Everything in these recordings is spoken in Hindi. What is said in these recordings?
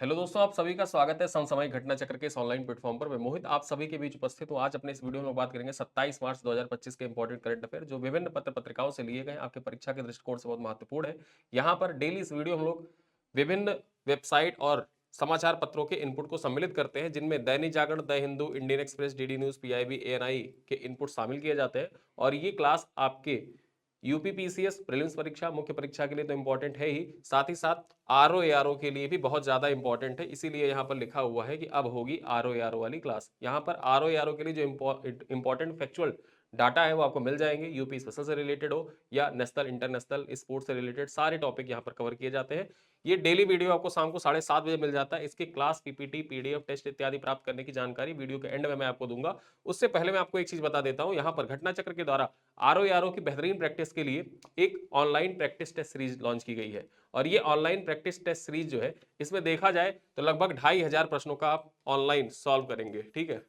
हेलो दोस्तों, आप सभी का स्वागत है समसामयिक घटना चक्र के इस ऑनलाइन प्लेटफॉर्म पर। मैं मोहित आप सभी के बीच उपस्थित हूं। आज अपने इस वीडियो में बात करेंगे 27 मार्च 2025 के इंपॉर्टेंट करंट अफेयर जो विभिन्न पत्र पत्रिकाओं से लिए गए, आपके परीक्षा के दृष्टिकोण से बहुत महत्वपूर्ण है। यहाँ पर डेली इस वीडियो हम लोग विभिन्न वेबसाइट और समाचार पत्रों के इनपुट को सम्मिलित करते हैं, जिनमें Dainik Jagran, the Hindu, Indian Express, DD News, PIB, ANI के इनपुट शामिल किए जाते हैं। और ये क्लास आपके यूपीपीसीएस प्रीलिम्स परीक्षा, मुख्य परीक्षा के लिए तो इंपॉर्टेंट है ही, साथ ही साथ आरओ एआरओ के लिए भी बहुत ज्यादा इंपॉर्टेंट है। इसीलिए यहाँ पर लिखा हुआ है कि अब होगी आरओ एआरओ वाली क्लास। यहाँ पर आरओ एआरओ के लिए जो इंपॉर्टेंट फैक्चुअल डाटा है वो आपको मिल जाएंगे। यूपी स्पेशल से रिलेटेड हो या नेशनल इंटरनेशनल स्पोर्ट्स से रिलेटेड सारे टॉपिक यहाँ पर कवर किए जाते हैं। ये डेली वीडियो आपको शाम को 7:30 बजे मिल जाता है। इसके क्लास, पीपीटी, पीडीएफ, टेस्ट इत्यादि प्राप्त करने की जानकारी वीडियो के एंड में मैं आपको दूंगा। उससे पहले मैं आपको एक चीज बता देता हूँ, यहाँ पर घटना चक्र के द्वारा आरओ की बेहतरीन प्रैक्टिस के लिए एक online practice test series launch की गई है। और ये ऑनलाइन प्रैक्टिस टेस्ट सीरीज जो है, इसमें देखा जाए तो लगभग 2500 प्रश्नों का आप ऑनलाइन सॉल्व करेंगे। ठीक है,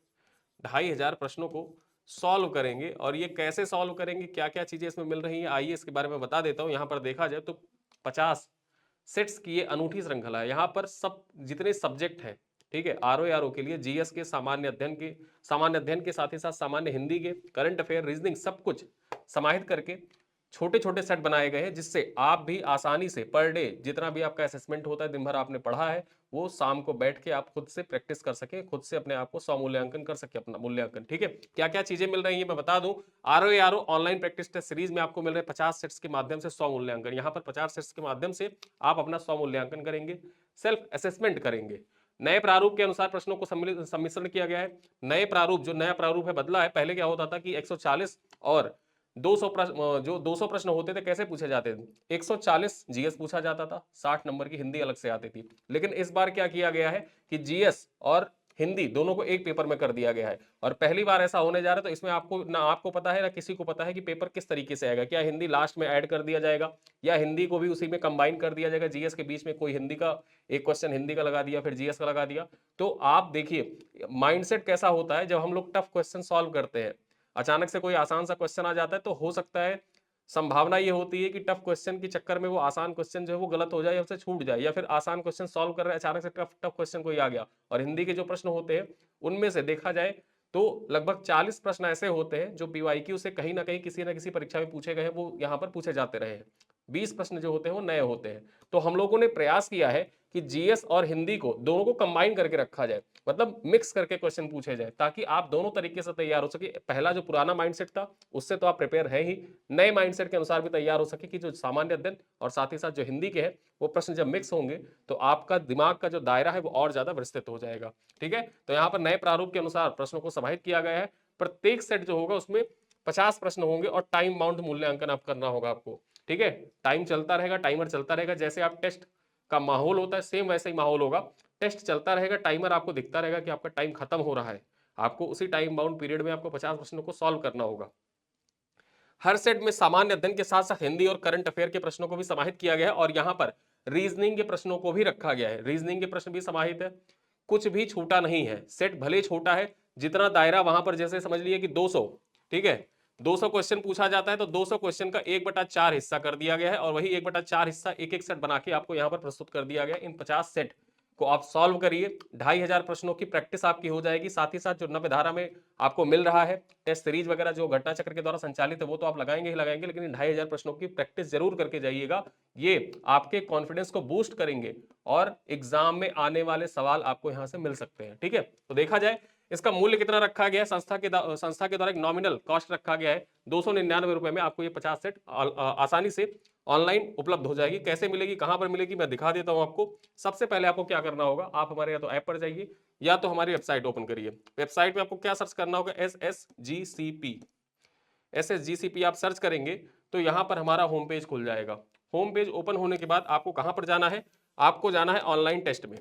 2500 प्रश्नों को सॉल्व करेंगे। और ये कैसे सॉल्व करेंगे, क्या क्या चीजें इसमें मिल रही हैं, आइए इसके बारे में बता देता हूं। यहाँ पर देखा जाए तो 50 सेट्स की ये अनूठी श्रृंखला है। यहाँ पर सब जितने सब्जेक्ट हैं, ठीक है, आरओ के लिए जीएस के, सामान्य अध्ययन के साथ ही साथ सामान्य हिंदी के, करंट अफेयर, रीजनिंग, सब कुछ समाहित करके छोटे छोटे सेट बनाए गए हैं, जिससे आप भी आसानी से पर डे जितना भी आपका असेसमेंट होता है, दिन भर आपने पढ़ा है, वो शाम को बैठ के आप खुद से प्रैक्टिस कर सके, खुद से अपने आप को स्वमूल्यांकन कर सके, अपना मूल्यांकन। ठीक है, क्या क्या चीजें मिल रही है मैं बता दूं। RO online practice test series में आपको मिल रहे 50 सेट्स के माध्यम से स्वमूल्यांकन। यहाँ पर 50 सेट्स के माध्यम से आप अपना स्वमूल्यांकन करेंगे, सेल्फ असेसमेंट करेंगे। नए प्रारूप के अनुसार प्रश्नों को सम्मिश्रण किया गया है। नए प्रारूप, जो नया प्रारूप है, बदला है। पहले क्या होता था कि 140 और 200 प्रश्न, जो 200 प्रश्न होते थे, कैसे पूछे जाते थे, 140 जीएस पूछा जाता था, 60 नंबर की हिंदी अलग से आती थी। लेकिन इस बार क्या किया गया है कि जीएस और हिंदी दोनों को एक पेपर में कर दिया गया है। और पहली बार ऐसा होने जा रहा है, तो इसमें आपको ना आपको पता है ना किसी को पता है कि पेपर किस तरीके से आएगा। क्या हिंदी लास्ट में ऐड कर दिया जाएगा, या हिंदी को भी उसी में कंबाइन कर दिया जाएगा, जीएस के बीच में कोई हिंदी का एक क्वेश्चन हिंदी का लगा दिया, फिर जीएस का लगा दिया। तो आप देखिए माइंडसेट कैसा होता है जब हम लोग टफ क्वेश्चन सॉल्व करते हैं। अचानक से कोई आसान सा क्वेश्चन आ जाता है, तो हो सकता है, संभावना ये होती है कि टफ क्वेश्चन के चक्कर में वो आसान क्वेश्चन जो है वो गलत हो जाए या उससे छूट जाए, या फिर आसान क्वेश्चन सॉल्व कर रहे हैं, अचानक से टफ टफ क्वेश्चन कोई आ गया। और हिंदी के जो प्रश्न होते हैं उनमें से देखा जाए तो लगभग 40 प्रश्न ऐसे होते हैं जो पीवाईक्यू से कहीं ना कहीं किसी ना किसी परीक्षा में पूछे गए हैं, वो यहाँ पर पूछे जाते रहे हैं। 20 प्रश्न जो होते हैं वो नए होते हैं। तो हम लोगों ने प्रयास किया है कि जीएस और हिंदी को दोनों को कंबाइन करके रखा जाए, मतलब मिक्स करके क्वेश्चन पूछे जाए, ताकि आप दोनों तरीके से तैयार हो सके। पहला जो पुराना माइंडसेट था उससे तो आप प्रिपेयर है ही, नए माइंडसेट के अनुसार भी तैयार हो सके कि जो सामान्य अध्ययन और साथ ही साथ जो हिंदी के हैं वो प्रश्न जब मिक्स होंगे तो आपका दिमाग का जो दायरा है वो और ज्यादा विस्तृत हो जाएगा। ठीक है, तो यहाँ पर नए प्रारूप के अनुसार प्रश्नों को समाहित किया गया है। प्रत्येक सेट जो होगा उसमें 50 प्रश्न होंगे और टाइम बाउंड मूल्यांकन आप करना होगा आपको। ठीक है, टाइम चलता रहेगा, टाइमर चलता रहेगा। जैसे आप टेस्ट का माहौल होता है सेम वैसे ही माहौल होगा। टेस्ट चलता रहेगा, टाइमर आपको दिखता रहेगा कि आपका टाइम खत्म हो रहा है। आपको उसी टाइम बाउंड पीरियड में आपको 50 प्रश्नों को सॉल्व करना होगा। हर सेट में सामान्य अध्ययन के साथ साथ हिंदी और करंट अफेयर के प्रश्नों को भी समाहित किया गया है। और यहाँ पर रीजनिंग के प्रश्नों को भी रखा गया है, रीजनिंग के प्रश्न भी समाहित है। कुछ भी छूटा नहीं है। सेट भले छोटा है, जितना दायरा वहां पर, जैसे समझ लिए कि 200, ठीक है, 200 क्वेश्चन पूछा जाता है, तो 200 क्वेश्चन का 1/4 हिस्सा कर दिया गया है। और वही 1/4 हिस्सा एक एक सेट बना के आपको यहाँ पर प्रस्तुत कर दिया गया। इन 50 सेट को आप सॉल्व करिए, 2500 प्रश्नों की प्रैक्टिस आपकी हो जाएगी। साथ ही साथ जो नव्य धारा में आपको मिल रहा है टेस्ट सीरीज वगैरह जो घटना चक्र के द्वारा संचालित है, वो तो आप लगाएंगे ही लगाएंगे, लेकिन 2500 प्रश्नों की प्रैक्टिस जरूर करके जाइएगा। ये आपके कॉन्फिडेंस को बूस्ट करेंगे और एग्जाम में आने वाले सवाल आपको यहां से मिल सकते हैं। ठीक है, तो देखा जाए इसका मूल्य कितना रखा गया है, संस्था के द्वारा एक नॉमिनल कॉस्ट रखा गया है 299 रुपए में। आपको ये 50 सेट आसानी से ऑनलाइन उपलब्ध हो जाएगी। कैसे मिलेगी, कहां पर मिलेगी, मैं दिखा देता हूं आपको। सबसे पहले आपको क्या करना होगा, आप हमारे या तो ऐप पर जाइए या तो हमारी वेबसाइट ओपन करिए। वेबसाइट में आपको क्या सर्च करना होगा, S S G C P आप सर्च करेंगे तो यहां पर हमारा होम पेज खुल जाएगा। होम पेज ओपन होने के बाद आपको कहां पर जाना है, आपको जाना है ऑनलाइन टेस्ट में।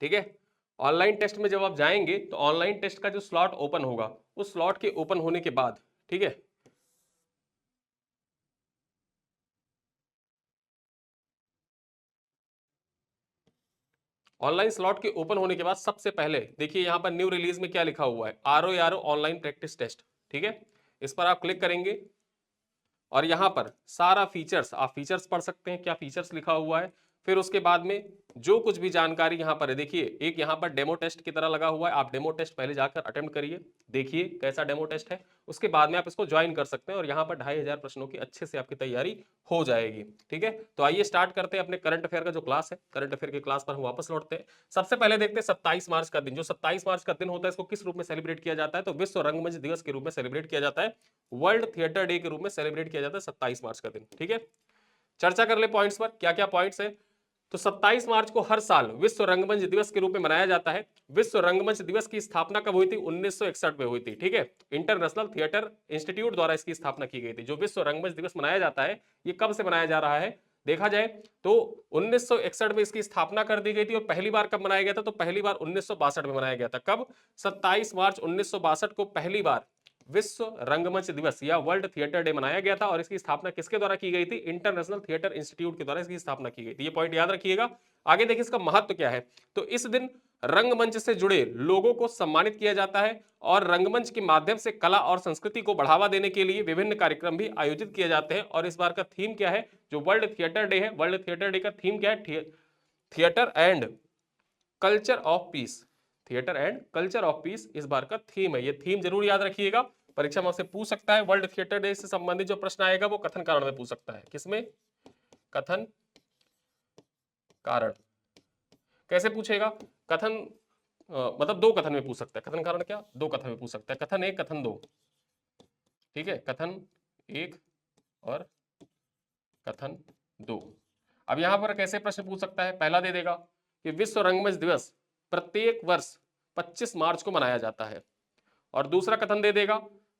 ठीक है, ऑनलाइन टेस्ट में जब आप जाएंगे तो ऑनलाइन टेस्ट का जो स्लॉट ओपन होगा, उस स्लॉट के ओपन होने के बाद, ठीक है, ऑनलाइन स्लॉट के ओपन होने के बाद सबसे पहले देखिए यहां पर न्यू रिलीज में क्या लिखा हुआ है, आरओ ऑनलाइन प्रैक्टिस टेस्ट। ठीक है, इस पर आप क्लिक करेंगे और यहां पर सारा फीचर्स, आप फीचर्स पढ़ सकते हैं। क्या फीचर्स लिखा हुआ है, फिर उसके बाद में जो कुछ भी जानकारी यहाँ पर है, देखिए एक यहाँ पर डेमो टेस्ट की तरह लगा हुआ है, आप डेमो टेस्ट पहले जाकर अटेम्प्ट करिए, देखिए कैसा डेमो टेस्ट है, उसके बाद में आप इसको ज्वाइन कर सकते हैं और यहाँ पर 2500 प्रश्नों की अच्छे से आपकी तैयारी हो जाएगी। ठीक है, तो आइए स्टार्ट करते हैं अपने करंट अफेयर का जो क्लास है। करंट अफेयर की क्लास पर हम वापस लौटते हैं। सबसे पहले देखते हैं 27 मार्च का दिन। जो 27 मार्च का दिन होता है इसको किस रूप में सेलिब्रेट किया जाता है? तो विश्व रंगमंच दिवस के रूप में सेलिब्रेट किया जाता है, वर्ल्ड थिएटर डे के रूप में सेलिब्रेट किया जाता है 27 मार्च का दिन। ठीक है, चर्चा कर ले पॉइंट्स पर, क्या क्या पॉइंट्स है। तो 27 मार्च को हर साल विश्व रंगमंच दिवस के रूप में मनाया जाता है। विश्व रंगमंच दिवस की स्थापना कब हुई थी? 1961 में हुई थी। ठीक है, इंटरनेशनल थिएटर इंस्टीट्यूट द्वारा इसकी स्थापना की गई थी। जो विश्व रंगमंच दिवस मनाया जाता है ये कब से मनाया जा रहा है? देखा जाए तो 1961 में इसकी स्थापना कर दी गई थी। और पहली बार कब मनाया गया था? तो पहली बार 1962 में मनाया गया था। कब? 27 मार्च 1962 को पहली बार विश्व रंगमंच दिवस या वर्ल्ड थिएटर डे मनाया गया था। और इसकी स्थापना किसके द्वारा की गई थी? इंटरनेशनल थिएटर इंस्टीट्यूट के द्वारा इसकी स्थापना की गई थी। ये पॉइंट याद रखिएगा। आगे देखिए इसका महत्व क्या है। तो इस दिन रंगमंच से जुड़े लोगों को सम्मानित किया जाता है और रंगमंच के माध्यम से कला और संस्कृति को बढ़ावा देने के लिए विभिन्न कार्यक्रम भी आयोजित किए जाते हैं। और इस बार का थीम क्या है? जो वर्ल्ड थिएटर डे है, वर्ल्ड थिएटर डे का थीम क्या है? Theatre and culture of peace. Theatre and culture of peace इस बार का थीम है। ये थीम जरूर याद रखिएगा, परीक्षा में आपसे पूछ सकता है। वर्ल्ड थिएटर डे से संबंधित जो प्रश्न आएगा वो कथन कारण में पूछ सकता है। किसमें? कथन कारण। कैसे पूछेगा? कथन मतलब दो कथन में पूछ सकता है। कथन कारण क्या? दो कथन में पूछ सकता है, कथन एक कथन दो। ठीक है, कथन एक और कथन दो। अब यहां पर कैसे प्रश्न पूछ सकता है? पहला दे देगा कि विश्व रंगमंच दिवस प्रत्येक वर्ष 25 मार्च को मनाया जाता है। और दूसरा कथन दे देगा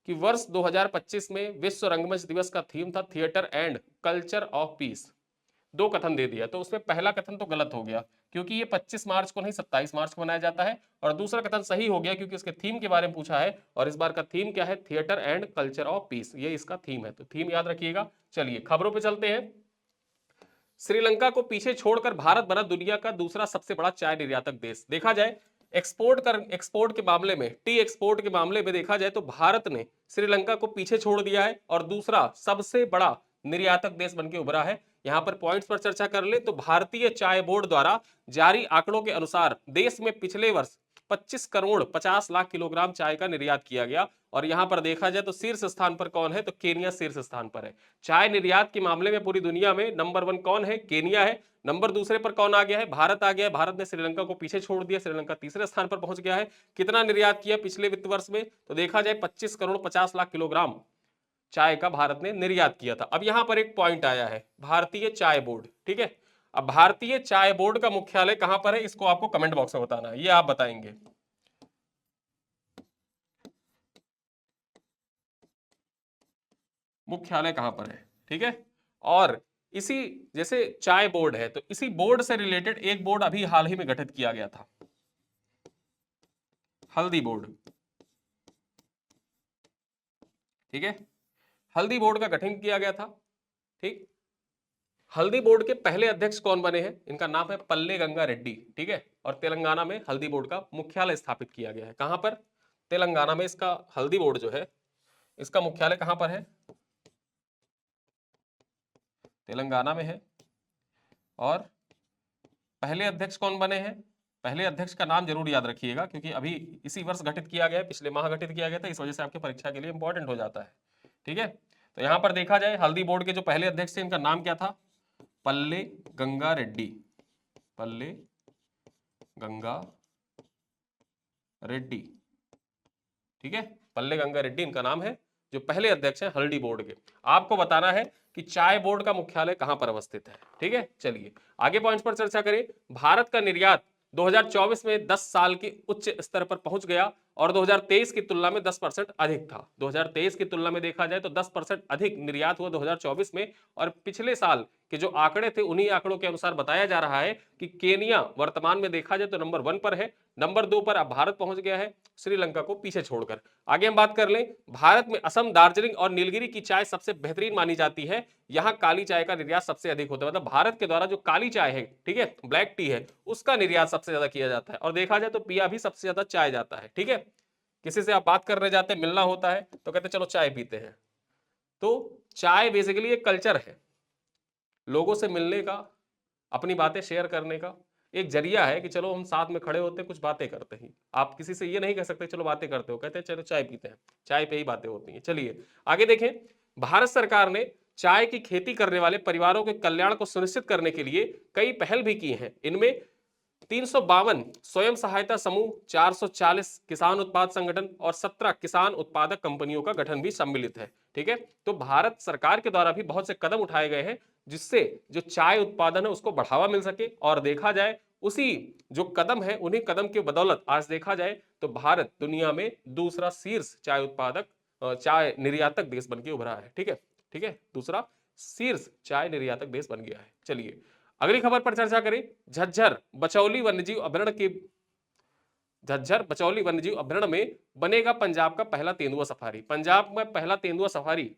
कि वर्ष 2025 में विश्व रंगमंच दिवस का थीम था theatre and culture of peace. दो कथन दे दिया, तो उसमें पहला कथन तो गलत हो गया क्योंकि ये 25 मार्च को नहीं 27 मार्च को मनाया जाता है। और दूसरा कथन सही हो गया क्योंकि इसके थीम के बारे में पूछा है और इस बार का थीम क्या है? Theatre and culture of peace, ये इसका थीम है। तो थीम याद रखिएगा। चलिए खबरों पे चलते हैं। श्रीलंका को पीछे छोड़कर भारत बना दुनिया का दूसरा सबसे बड़ा चाय निर्यातक देश। देखा जाए एक्सपोर्ट के मामले में, टी एक्सपोर्ट के मामले में देखा जाए तो भारत ने श्रीलंका को पीछे छोड़ दिया है और दूसरा सबसे बड़ा निर्यातक देश बनकर उभरा है। यहां पर पॉइंट्स पर चर्चा कर ले तो भारतीय चाय बोर्ड द्वारा जारी आंकड़ों के अनुसार देश में पिछले वर्ष 25 करोड़ 50 लाख किलोग्राम चाय का निर्यात किया गया। और यहां पर देखा जाए तो शीर्ष स्थान पर कौन है? तो केनिया शीर्ष स्थान पर है। चाय निर्यात के मामले में पूरी दुनिया में नंबर 1 कौन है? केनिया है। नंबर दूसरे पर कौन आ गया है? भारत आ गया है। भारत ने श्रीलंका को पीछे छोड़ दिया, श्रीलंका तीसरे स्थान पर पहुंच गया है। कितना निर्यात किया पिछले वित्त वर्ष में? तो देखा जाए 25 करोड़ 50 लाख किलोग्राम चाय का भारत ने निर्यात किया था। अब यहां पर एक पॉइंट आया है, भारतीय चाय बोर्ड। ठीक है, अब भारतीय चाय बोर्ड का मुख्यालय कहां पर है? इसको आपको कमेंट बॉक्स में बताना है, ये आप बताएंगे। मुख्यालय कहां पर है? ठीक है, और इसी जैसे चाय बोर्ड है तो इसी बोर्ड से रिलेटेड एक बोर्ड अभी हाल ही में गठित किया गया था, हल्दी बोर्ड। ठीक है, हल्दी बोर्ड का गठन किया गया था। ठीक, हल्दी बोर्ड के पहले अध्यक्ष कौन बने हैं? इनका नाम है पल्ले गंगा रेड्डी। ठीक है, और तेलंगाना में हल्दी बोर्ड का मुख्यालय स्थापित किया गया है। कहां पर? तेलंगाना में इसका हल्दी बोर्ड जो है इसका मुख्यालय कहां पर है? तेलंगाना में है। और पहले अध्यक्ष कौन बने हैं? पहले अध्यक्ष का नाम जरूर याद रखिएगा क्योंकि अभी इसी वर्ष गठित किया गया है, पिछले माह गठित किया गया था, इस वजह से आपके परीक्षा के लिए इंपॉर्टेंट हो जाता है। ठीक है, तो यहां पर देखा जाए हल्दी बोर्ड के जो पहले अध्यक्ष थे इनका नाम क्या था? पल्ले गंगा रेड्डी। पल्ले गंगा रेड्डी। ठीक है, पल्ले गंगा रेड्डी इनका नाम है, जो पहले अध्यक्ष हैं हल्दी बोर्ड के। आपको बताना है कि चाय बोर्ड का मुख्यालय कहां पर अवस्थित है। ठीक है, चलिए आगे पॉइंट्स पर चर्चा करें। भारत का निर्यात 2024 में 10 साल के उच्च स्तर पर पहुंच गया और 2023 की तुलना में 10% अधिक था। 2023 की तुलना में देखा जाए तो 10% अधिक निर्यात हुआ 2024 में। और पिछले साल के जो आंकड़े थे उन्हीं आंकड़ों के अनुसार बताया जा रहा है कि केनिया वर्तमान में देखा जाए तो नंबर 1 पर है, नंबर 2 पर अब भारत पहुंच गया है, श्रीलंका को पीछे छोड़कर। आगे हम बात कर लें, भारत में असम, दार्जिलिंग और नीलगिरी की चाय सबसे बेहतरीन मानी जाती है। यहां काली चाय का निर्यात सबसे अधिक होता है, मतलब भारत के द्वारा जो काली चाय है, ठीक है, ब्लैक टी है, उसका निर्यात सबसे ज्यादा किया जाता है। और देखा जाए तो पिया भी सबसे ज्यादा चाय जाता है। ठीक है, किसी से आप बात करने जाते हैं, मिलना होता है तो कहते हैं चलो चाय पीते हैं। तो चाय बेसिकली एक कल्चर है, लोगों से मिलने का, अपनी बातें शेयर करने का एक जरिया है कि चलो हम साथ में खड़े होते हैं, कुछ बातें करते हैं। आप किसी से ये नहीं कह सकते चलो बातें करते हो, कहते हैं चलो चाय पीते हैं, चाय पे ही बातें होती हैं। चलिए आगे देखें। भारत सरकार ने चाय की खेती करने वाले परिवारों के कल्याण को सुनिश्चित करने के लिए कई पहल भी की हैं। इनमें 352 स्वयं सहायता समूह, 440 किसान उत्पाद संगठन और 17 किसान उत्पादक कंपनियों का गठन भी सम्मिलित है। ठीक है, तो भारत सरकार के द्वारा भी बहुत से कदम उठाए गए हैं जिससे जो चाय उत्पादन है उसको बढ़ावा मिल सके। और देखा जाए उसी जो कदम है, उन्हीं कदम के बदौलत आज देखा जाए तो भारत दुनिया में दूसरा शीर्ष चाय उत्पादक, चाय निर्यातक देश बन के उभरा है। ठीक है, ठीक है, दूसरा शीर्ष चाय निर्यातक देश बन गया है। चलिए अगली खबर पर चर्चा करें। झज्जर बचौली वन्यजीव अभयारण्य के झज्जर बचौली वन्यजीव अभयारण्य में बनेगा पंजाब का पहला तेंदुआ सफारी। पंजाब में पहला तेंदुआ सफारी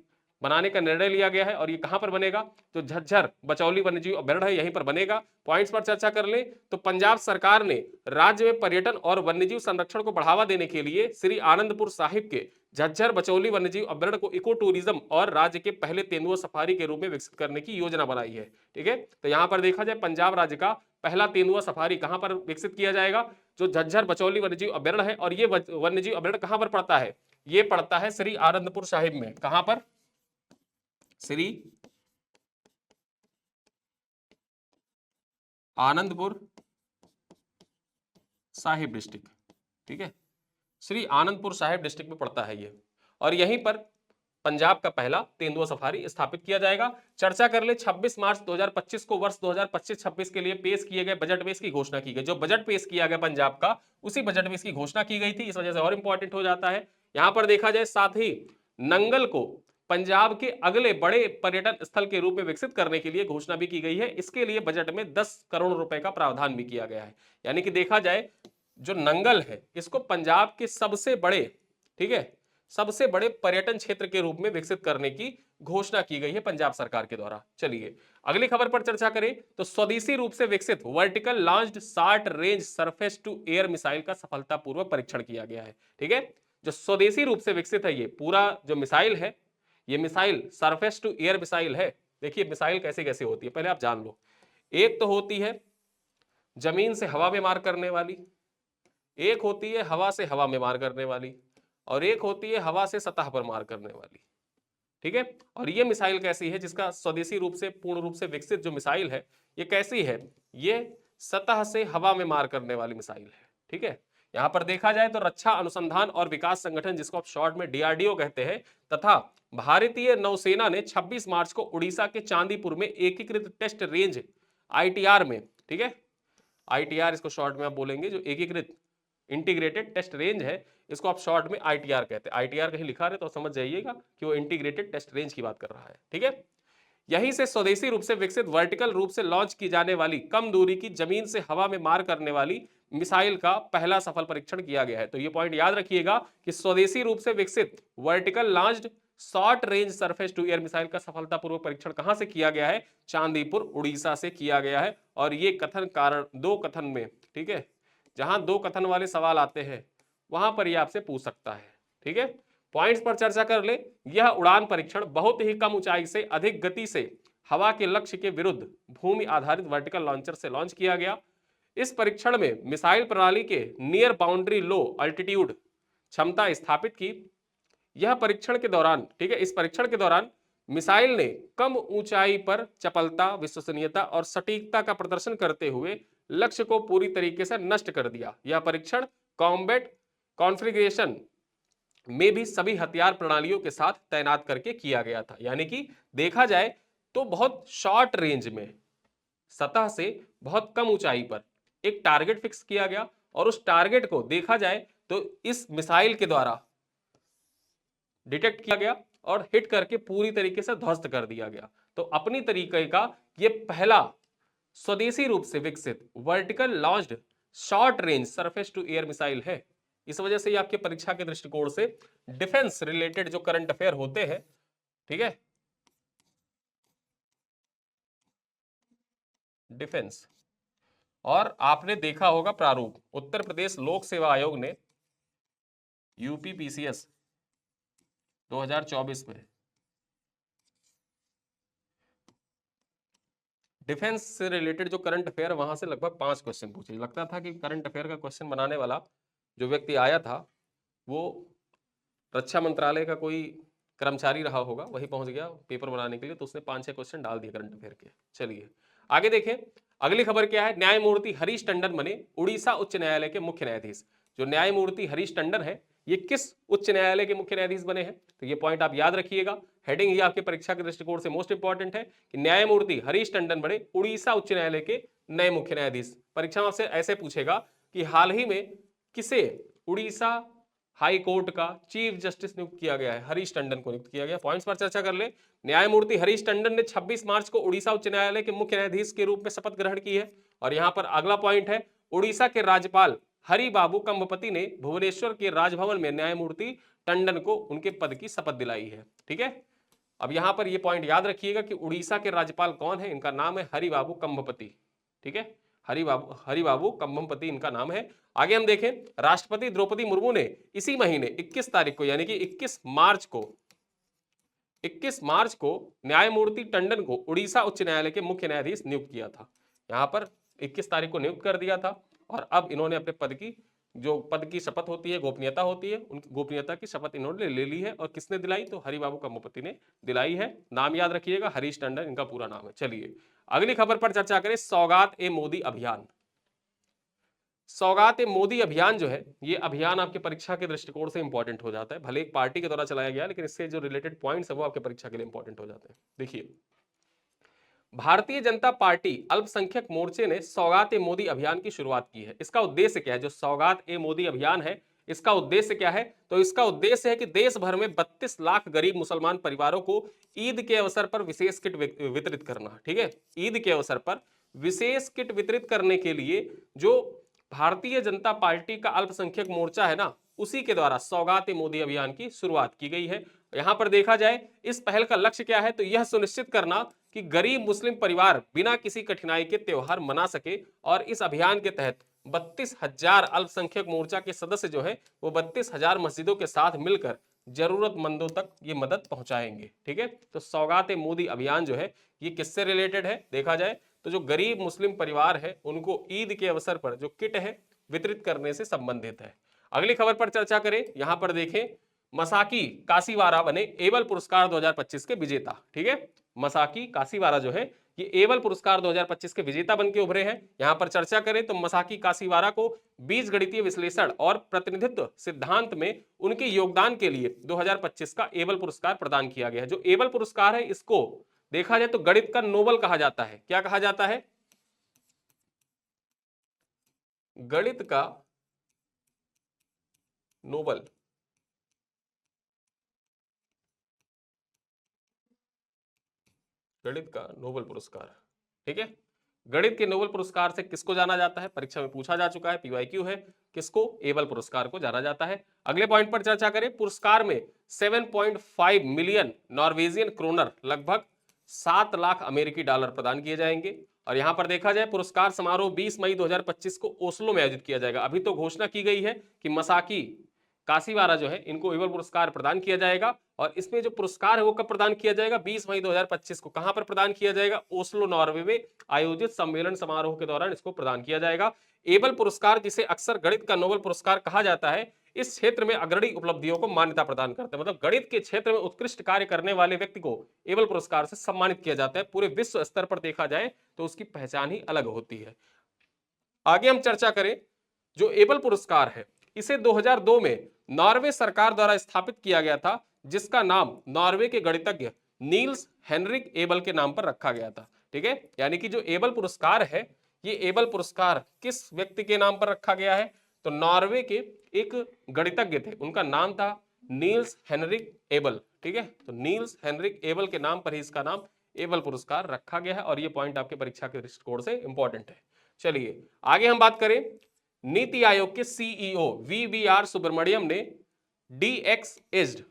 बनाने का निर्णय लिया गया है और ये कहां पर बनेगा? जो झज्जर बचौली वन्यजीव अभयारण्य है यहीं पर बनेगा। पॉइंट्स पर चर्चा कर ले तो पंजाब सरकार ने राज्य में पर्यटन और वन्यजीव संरक्षण को बढ़ावा देने के लिए श्री आनंदपुर साहिब के झज्जर बचौली वन्यजीव अभयारण्य को इको टूरिज्म और राज्य के पहले तेंदुआ सफारी के रूप में विकसित करने की योजना बनाई है। ठीक है, तो यहां पर देखा जाए पंजाब राज्य का पहला तेंदुआ सफारी कहां पर विकसित किया जाएगा? जो झज्जर बचौली वन्यजीव अभयारण्य है। और ये वन्यजीव अभयारण्य कहां पर पड़ता है? ये पड़ता है श्री आनंदपुर साहिब में। कहां पर? श्री आनंदपुर साहिब डिस्ट्रिक्ट। ठीक है, श्री आनंदपुर साहिब डिस्ट्रिक्ट में पड़ता है ये। और यहीं पर पंजाब का पहला तेंदुआ सफारी स्थापित किया जाएगा। चर्चा कर ले 26 मार्च 2025 को वर्ष 2025-26 के लिए पेश किए गए बजट में इसकी घोषणा की गई। जो बजट पेश किया गया पंजाब का, उसी बजट में इसकी घोषणा की गई थी, इस वजह से और इंपॉर्टेंट हो जाता है। यहां पर देखा जाए साथ ही नंगल को पंजाब के अगले बड़े पर्यटन स्थल के रूप में विकसित करने के लिए घोषणा भी की गई है। इसके लिए बजट में 10 करोड़ रुपए का प्रावधान भी किया गया है। यानी कि देखा जाए जो नंगल है इसको पंजाब के सबसे बड़े, ठीक है, सबसे बड़े पर्यटन क्षेत्र के रूप में विकसित करने की घोषणा की गई है पंजाब सरकार के द्वारा। चलिए अगली खबर पर चर्चा करें तो स्वदेशी रूप से विकसित vertical launched short range surface to air missile का सफलतापूर्वक परीक्षण किया गया है। ठीक है, जो स्वदेशी रूप से विकसित है ये पूरा जो मिसाइल है, ये missile surface to air missile है। देखिए मिसाइल कैसे कैसे होती है पहले आप जान लो। एक तो होती है जमीन से हवा में मार करने वाली, एक होती है हवा से हवा में मार करने वाली, और एक होती है हवा से सतह पर मार करने वाली। ठीक है, और ये मिसाइल कैसी है? जिसका स्वदेशी रूप से पूर्ण रूप से विकसित जो मिसाइल है ये कैसी है? ये सतह से हवा में मार करने वाली मिसाइल है। ठीक है, यहां पर देखा जाए तो रक्षा अनुसंधान और विकास संगठन, जिसको आप शॉर्ट में डीआरडीओ कहते हैं, तथा भारतीय नौसेना ने 26 मार्च को उड़ीसा के चांदीपुर में एकीकृत टेस्ट रेंज आईटीआर में, ठीक है, आईटीआर इसको शॉर्ट में आप बोलेंगे, जो एकीकृत इंटीग्रेटेड टेस्ट रेंज है इसको आप शॉर्ट में आईटीआर कहते हैं। आईटीआर कहीं लिखा रहे तो समझ जाइएगा कि वो इंटीग्रेटेड टेस्ट रेंज की बात कर रहा है। ठीक है, यहीं से स्वदेशी रूप से विकसित वर्टिकल रूप से लॉन्च की जाने वाली कम दूरी की जमीन से हवा में मार करने वाली मिसाइल का पहला सफल परीक्षण किया गया है। तो ये पॉइंट याद रखिएगा कि स्वदेशी रूप से विकसित vertical launched short range surface to air missile का सफलतापूर्वक परीक्षण कहां से किया गया है? चांदीपुर उड़ीसा से किया गया है। और ये कथन कारण दो कथन में, ठीक है, जहां दो कथन वाले सवाल आते हैं वहां पर ये आपसे पूछ सकता है। ठीक है, पॉइंट्स पर चर्चा कर ले। यह उड़ान परीक्षण बहुत ही कम ऊंचाई से अधिक गति से हवा के लक्ष्य के विरुद्ध भूमि आधारित वर्टिकल लॉन्चर से लॉन्च किया गया। इस परीक्षण में मिसाइल प्रणाली के नियर बाउंड्री लो अल्टीट्यूड क्षमता स्थापित की। यह परीक्षण के दौरान, ठीक है, इस परीक्षण के दौरान मिसाइल ने कम ऊंचाई पर चपलता, विश्वसनीयता और सटीकता का प्रदर्शन करते हुए लक्ष्य को पूरी तरीके से नष्ट कर दिया। यह परीक्षण कॉम्बैट कॉन्फ़िगरेशन में भी सभी हथियार प्रणालियों के साथ तैनात करके किया गया था। यानी कि देखा जाए तो बहुत शॉर्ट रेंज में सतह से बहुत कम ऊंचाई पर एक टारगेट फिक्स किया गया और उस टारगेट को देखा जाए तो इस मिसाइल के द्वारा डिटेक्ट किया गया और हिट करके पूरी तरीके से ध्वस्त कर दिया गया। तो अपनी तरीके का ये पहला स्वदेशी रूप से विकसित vertical launched short range surface to air missile है। इस वजह से ये आपके परीक्षा के दृष्टिकोण से डिफेंस रिलेटेड जो करंट अफेयर होते हैं, ठीक है, डिफेंस, और आपने देखा होगा प्रारूप, उत्तर प्रदेश लोक सेवा आयोग ने यूपीपीसीएस 2024 में डिफेंस से रिलेटेड जो करंट अफेयर वहां से लगभग 5 क्वेश्चन पूछे। लगता था कि करंट अफेयर का क्वेश्चन बनाने वाला जो व्यक्ति आया था वो रक्षा मंत्रालय का कोई कर्मचारी रहा होगा, वही पहुंच गया पेपर बनाने के लिए, तो उसने 5-6 क्वेश्चन डाल दिए करंट अफेयर के। चलिए आगे देखें, अगली खबर क्या है। न्यायमूर्ति हरीश टंडन बने उड़ीसा उच्च न्यायालय के मुख्य न्यायाधीश। जो न्यायमूर्ति हरीश टंडन है ये किस उच्च न्यायालय के मुख्य न्यायाधीश बने हैं, तो ये पॉइंट आप याद रखिएगा। हेडिंग ही आपके परीक्षा के दृष्टिकोण से मोस्ट इंपॉर्टेंट है कि न्यायमूर्ति हरीश टंडन बने उड़ीसा उच्च न्यायालय के नए मुख्य न्यायाधीश। परीक्षा में आपसे ऐसे पूछेगा कि हाल ही में किसे उड़ीसा हाई कोर्ट का चीफ जस्टिस नियुक्त किया गया है, हरीश टंडन को नियुक्त किया गया। पॉइंट्स पर चर्चा कर ले। न्यायमूर्ति हरीश टंडन ने 26 मार्च को उड़ीसा उच्च न्यायालय के मुख्य न्यायाधीश के रूप में शपथ ग्रहण की है। और यहां पर अगला पॉइंट है, उड़ीसा के राज्यपाल हरिबाबू कंभपति ने भुवनेश्वर के राजभवन में न्यायमूर्ति टंडन को उनके पद की शपथ दिलाई है। ठीक है, अब यहां पर यह पॉइंट याद रखिएगा कि उड़ीसा के राज्यपाल कौन है, इनका नाम है हरिबाबू कंभपति। ठीक है, हरिबाबू कंभमपति इनका नाम है। आगे हम देखें, राष्ट्रपति द्रौपदी मुर्मू ने इसी महीने 21 तारीख को यानी कि 21 मार्च को न्यायमूर्ति टंडन को उड़ीसा उच्च न्यायालय के मुख्य न्यायाधीश नियुक्त किया था। यहां पर 21 तारीख को नियुक्त कर दिया था और अब इन्होंने अपने पद की शपथ होती है, गोपनीयता होती है, उनकी गोपनीयता की शपथ इन्होंने ले ली है। और किसने दिलाई, तो हरिबाबू कंभपति ने दिलाई है। नाम याद रखिएगा, हरीश टंडन इनका पूरा नाम है। चलिए अगली खबर पर चर्चा करें, सौगात ए मोदी अभियान। सौगात ए मोदी अभियान जो है ये अभियान आपके परीक्षा के दृष्टिकोण से इंपॉर्टेंट हो जाता है। भले एक पार्टी के द्वारा चलाया गया, लेकिन इससे जो रिलेटेड पॉइंट्स है वो आपके परीक्षा के लिए इंपॉर्टेंट हो जाते हैं। देखिए, भारतीय जनता पार्टी अल्पसंख्यक मोर्चे ने सौगात ए मोदी अभियान की शुरुआत की है। इसका उद्देश्य क्या है, जो सौगात ए मोदी अभियान है इसका उद्देश्य क्या है, तो इसका उद्देश्य है कि देश भर में 32 लाख गरीब मुसलमान परिवारों को ईद के अवसर पर विशेष किट वितरित करना। ठीक है, ईद के अवसर पर विशेष किट वितरित करने के लिए जो भारतीय जनता पार्टी का अल्पसंख्यक मोर्चा है ना, उसी के द्वारा सौगात ए मोदी अभियान की शुरुआत की गई है। यहां पर देखा जाए इस पहल का लक्ष्य क्या है, तो यह सुनिश्चित करना कि गरीब मुस्लिम परिवार बिना किसी कठिनाई के त्योहार मना सके। और इस अभियान के तहत 32,000 अल्पसंख्यक मोर्चा के सदस्य जो है वो 32,000 मस्जिदों के साथ मिलकर जरूरतमंदों तक ये मदद पहुंचाएंगे। ठीक है, तो सौगात ए मोदी अभियान जो है ये किससे रिलेटेड है, देखा जाए तो जो गरीब मुस्लिम परिवार है उनको ईद के अवसर पर जो किट है वितरित करने से संबंधित है। अगली खबर पर चर्चा करें, यहां पर देखें, मसाकी कासीवारा बने एबल पुरस्कार 2025 के विजेता। ठीक है, मसाकी कासीवारा जो है ये एबल पुरस्कार 2025 के विजेता बन के उभरे हैं। यहां पर चर्चा करें तो मसाकी कासीवारा को बीजगणितीय विश्लेषण और प्रतिनिधित्व सिद्धांत में उनके योगदान के लिए 2025 का एबल पुरस्कार प्रदान किया गया है। जो एबल पुरस्कार है इसको देखा जाए तो गणित का नोबल कहा जाता है। क्या कहा जाता है, गणित का नोबल। गणित का नोबल पुरस्कार। ठीक है, गणित के नोबल पुरस्कार से किसको जाना जाता है, परीक्षा में पूछा जा चुका है, पीवाईक्यू है, किसको, एबल पुरस्कार को जाना जाता है। अगले पॉइंट पर चर्चा करें, पुरस्कार में 7.5 मिलियन नॉर्वेजियन क्रोनर लगभग 7 लाख अमेरिकी डॉलर प्रदान किए जाएंगे। और यहां पर देखा जाए पुरस्कार समारोह 20 मई 2025 को ओस्लो में आयोजित किया जाएगा। अभी तो घोषणा की गई है कि मसाकी कासीवारा जो है इनको एबल पुरस्कार प्रदान किया जाएगा। और इसमें जो पुरस्कार है वो कब प्रदान किया जाएगा, 20 मई 2025 को। कहां पर प्रदान किया जाएगा, ओस्लो नॉर्वे में आयोजित सम्मेलन समारोह के दौरान इसको प्रदान किया जाएगा। एबल पुरस्कार, जिसे अक्सर गणित का नोबेल पुरस्कार कहा जाता है, इस क्षेत्र में अग्रणी उपलब्धियों को मान्यता प्रदान करते हैं। मतलब गणित के क्षेत्र में उत्कृष्ट कार्य करने वाले व्यक्ति को एबल पुरस्कार से सम्मानित किया जाता है। पूरे विश्व स्तर पर देखा जाए तो उसकी पहचान ही अलग होती है। आगे हम चर्चा करें, जो एबल पुरस्कार है इसे 2002 में नॉर्वे सरकार द्वारा स्थापित किया गया था, जिसका नाम नॉर्वे के गणितज्ञ नील्स हेनरिक एबल के नाम पर रखा गया था। ठीक है, यानी कि जो एबल पुरस्कार है ये एबल पुरस्कार किस व्यक्ति के नाम पर रखा गया है, तो नॉर्वे के एक गणितज्ञ थे, उनका नाम था नील्स हेनरिक एबल। ठीक है, तो नील्स हेनरिक एबल के नाम पर ही इसका नाम एबल पुरस्कार रखा गया है। और ये पॉइंट आपके परीक्षा के दृष्टिकोण से इंपॉर्टेंट है। चलिए आगे हम बात करें, नीति आयोग के सीईओ वीवीआर सुब्रमण्यम ने DXED